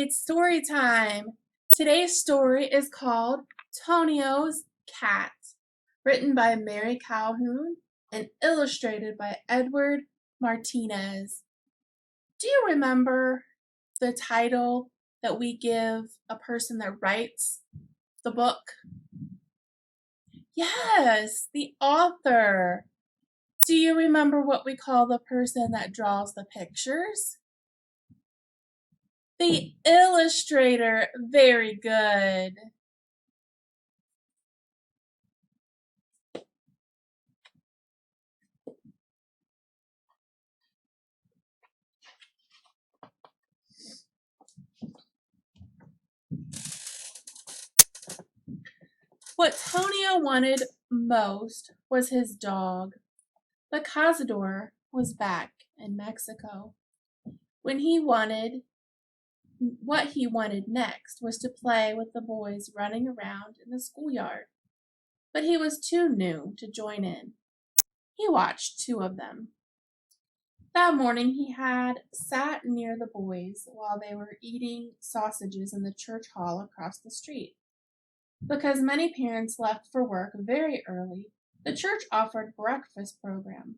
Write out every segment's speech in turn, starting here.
It's story time. Today's story is called Tonio's Cat, written by Mary Calhoun and illustrated by Edward Martinez. Do you remember the title that we give a person that writes the book? Yes, the author. Do you remember what we call the person that draws the pictures? The illustrator. Very good. What Tonio wanted most was his dog, but Cazador was back in Mexico. What he wanted next was to play with the boys running around in the schoolyard, but he was too new to join in. He watched two of them. That morning he had sat near the boys while they were eating sausages in the church hall across the street. Because many parents left for work very early, the church offered breakfast program.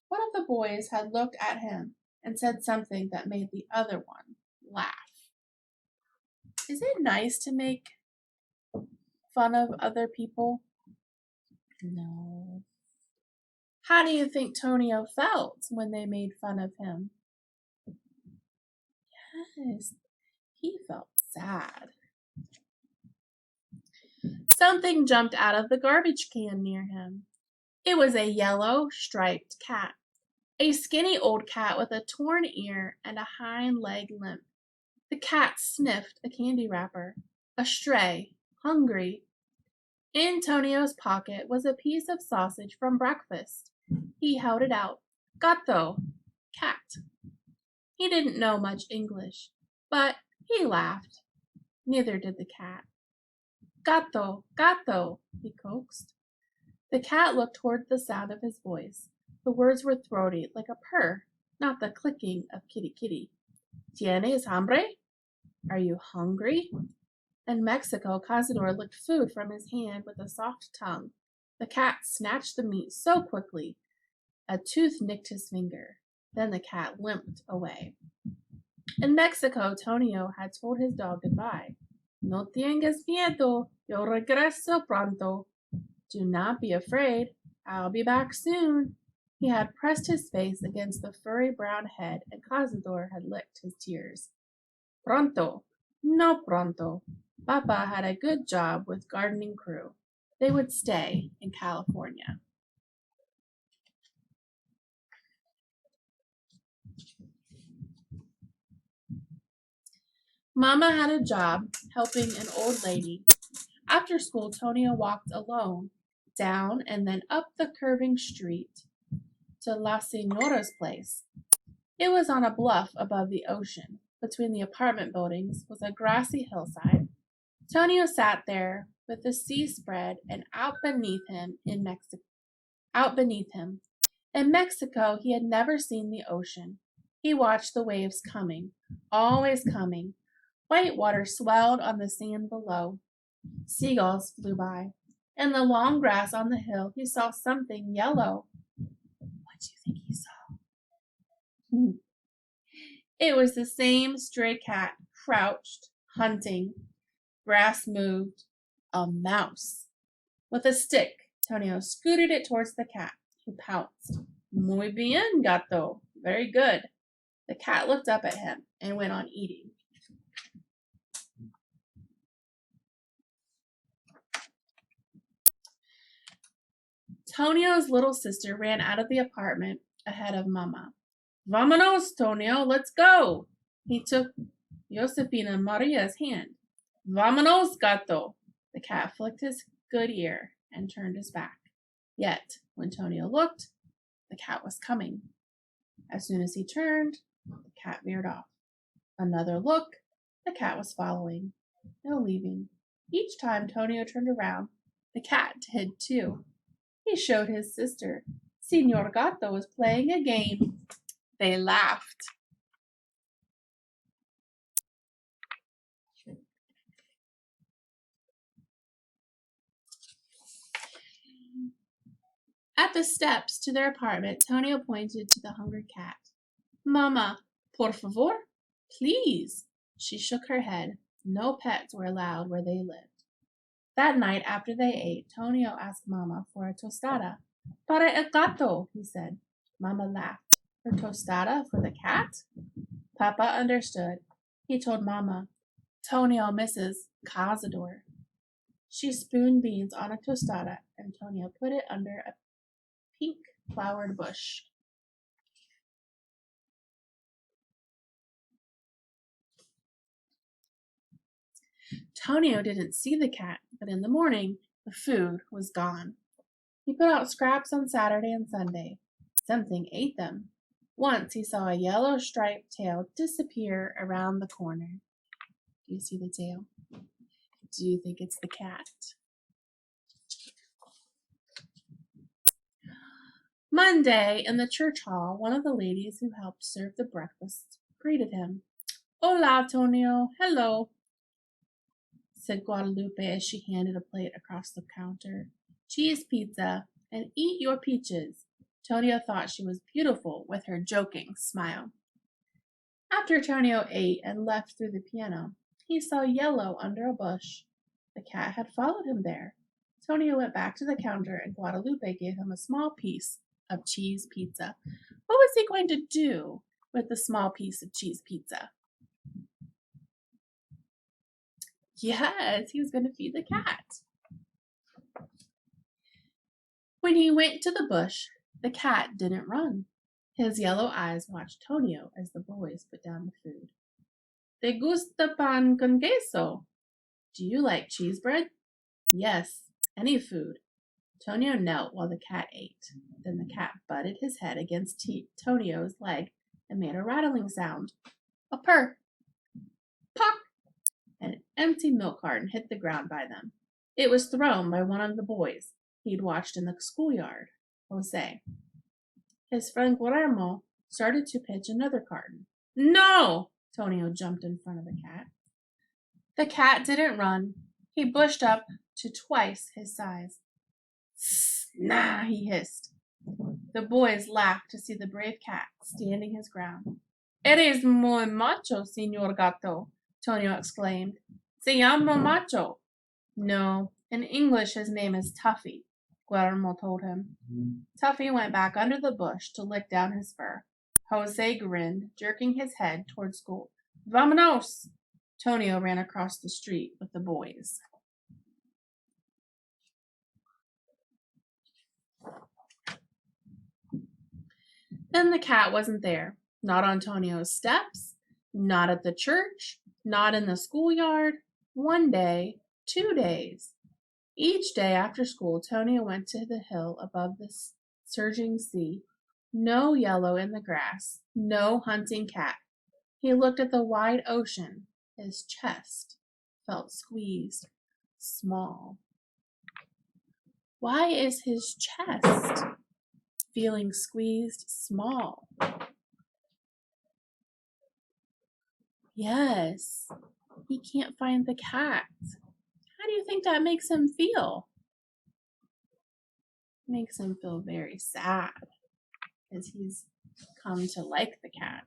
One of the boys had looked at him and said something that made the other one laugh. Is it nice to make fun of other people? No. How do you think Tonio felt when they made fun of him? Yes, he felt sad. Something jumped out of the garbage can near him. It was a yellow striped cat, a skinny old cat with a torn ear and a hind leg limp. The cat sniffed a candy wrapper, a stray, hungry. In Tonio's pocket was a piece of sausage from breakfast. He held it out. Gato, cat. He didn't know much English, but he laughed. Neither did the cat. Gato, gato, he coaxed. The cat looked toward the sound of his voice. The words were throaty, like a purr, not the clicking of kitty kitty. ¿Tienes hambre? Are you hungry? In Mexico, Cazador licked food from his hand with a soft tongue. The cat snatched the meat so quickly, a tooth nicked his finger. Then the cat limped away. In Mexico, Tonio had told his dog goodbye. No tengas miedo, yo regreso pronto. Do not be afraid, I'll be back soon. He had pressed his face against the furry brown head, and Cazador had licked his tears. Pronto, no pronto. Papa had a good job with gardening crew. They would stay in California. Mama had a job helping an old lady. After school, Tonio walked alone down and then up the curving street to La Señora's place. It was on a bluff above the ocean. Between the apartment buildings was a grassy hillside. Tonio sat there with the sea spread and out beneath him. In Mexico, he had never seen the ocean. He watched the waves coming, always coming. White water swelled on the sand below. Seagulls flew by. In the long grass on the hill, he saw something yellow. What do you think he saw? It was the same stray cat, crouched, hunting. Grass moved. A mouse. With a stick, Tonio scooted it towards the cat, who pounced. Muy bien, gato. Very good. The cat looked up at him and went on eating. Tonio's little sister ran out of the apartment ahead of Mama. Vámonos, Tonio, let's go. He took Josefina Maria's hand. Vámonos, gato. The cat flicked his good ear and turned his back. Yet, when Tonio looked, the cat was coming. As soon as he turned, the cat veered off. Another look, the cat was following. No leaving. Each time Tonio turned around, the cat did too. He showed his sister. Señor Gato was playing a game. They laughed. At the steps to their apartment, Tonio pointed to the hungry cat. Mama, por favor? Please. She shook her head. No pets were allowed where they lived. That night after they ate, Tonio asked Mama for a tostada. Para el gato, he said. Mama laughed. Her tostada for the cat? Papa understood. He told Mama, Tonio misses cazador. She spooned beans on a tostada, and Tonio put it under a pink flowered bush. Tonio didn't see the cat, but in the morning the food was gone. He put out scraps on Saturday and Sunday. Something ate them. Once he saw a yellow striped tail disappear around the corner. Do you see the tail? Do you think it's the cat? Monday, in the church hall, one of the ladies who helped serve the breakfast greeted him. Hola, Tonio. Hello, said Guadalupe as she handed a plate across the counter. Cheese pizza, and eat your peaches. Tonio thought she was beautiful with her joking smile. After Tonio ate and left through the piano, he saw Yellow under a bush. The cat had followed him there. Tonio went back to the counter and Guadalupe gave him a small piece of cheese pizza. What was he going to do with the small piece of cheese pizza? Yes, he was going to feed the cat. When he went to the bush, the cat didn't run. His yellow eyes watched Tonio as the boys put down the food. ¿Te gusta pan con queso? Do you like cheese bread? Yes, any food. Tonio knelt while the cat ate. Then the cat butted his head against Tonio's leg and made a rattling sound. A purr. Pop! An empty milk carton hit the ground by them. It was thrown by one of the boys he'd watched in the schoolyard, Jose. His friend Guillermo started to pitch another carton. No! Tonio jumped in front of the cat. The cat didn't run. He bushed up to twice his size. Snah, he hissed. The boys laughed to see the brave cat standing his ground. Eres muy macho, señor gato, Tonio exclaimed. Se llama macho. No, in English his name is Tuffy, Guillermo told him. Tuffy went back under the bush to lick down his fur. Jose grinned, jerking his head toward school. Vamonos! Tonio ran across the street with the boys. Then the cat wasn't there. Not on Tonio's steps, not at the church, not in the schoolyard. 1 day, 2 days. Each day after school, Tonio went to the hill above the surging sea. No Yellow in the grass, no hunting cat. He looked at the wide ocean. His chest felt squeezed, small. Why is his chest feeling squeezed small? Yes, he can't find the cat. How do you think that makes him feel? Makes him feel very sad as he's come to like the cat.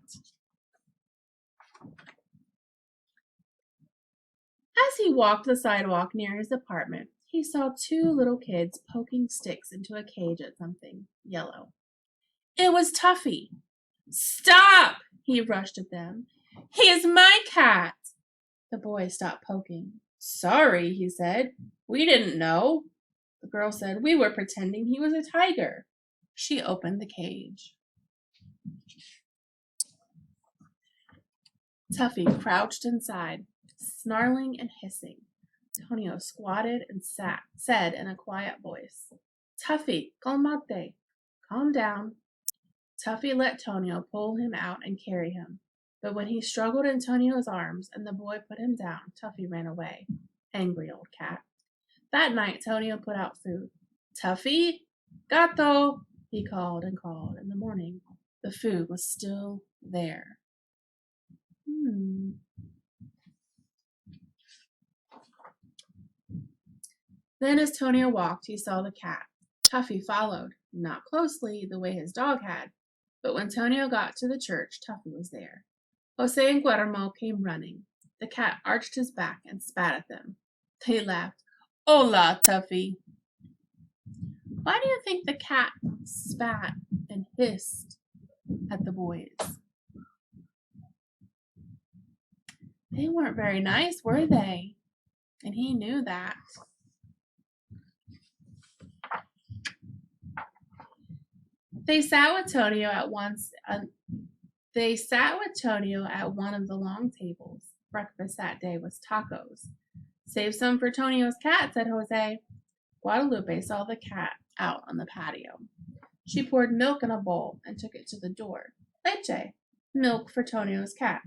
As he walked the sidewalk near his apartment, he saw 2 little kids poking sticks into a cage at something yellow. It was Tuffy. Stop! He rushed at them. He is my cat! The boy stopped poking. Sorry, he said. We didn't know. The girl said, we were pretending he was a tiger. She opened the cage. Tuffy crouched inside, snarling and hissing. Tonio squatted and said in a quiet voice, Tuffy, calmate. Calm down. Tuffy let Tonio pull him out and carry him. But when he struggled in Tonio's arms and the boy put him down, Tuffy ran away. Angry old cat. That night, Tonio put out food. Tuffy, gato, he called and called. In the morning, the food was still there. Then as Tonio walked, he saw the cat. Tuffy followed. not closely the way his dog had, but when Tonio got to the church, Tuffy was there. Jose and Guillermo came running. The cat arched his back and spat at them. They laughed. Hola, Tuffy. Why do you think the cat spat and hissed at the boys? They weren't very nice, were they? And he knew that. They sat with Tonio at one of the long tables. Breakfast that day was tacos. Save some for Tonio's cat, said Jose. Guadalupe saw the cat out on the patio. She poured milk in a bowl and took it to the door. Leche, milk for Tonio's cat.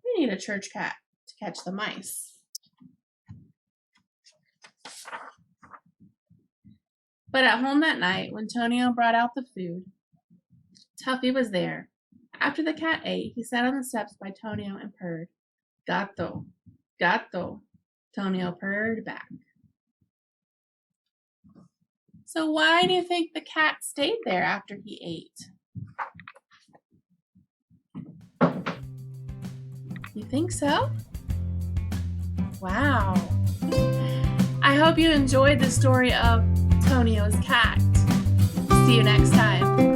We need a church cat to catch the mice. But at home that night, when Tonio brought out the food, Tuffy was there. After the cat ate, he sat on the steps by Tonio and purred. Gato, gato, Tonio purred back. So why do you think the cat stayed there after he ate? You think so? Wow. I hope you enjoyed the story of Tonio's cat. See you next time.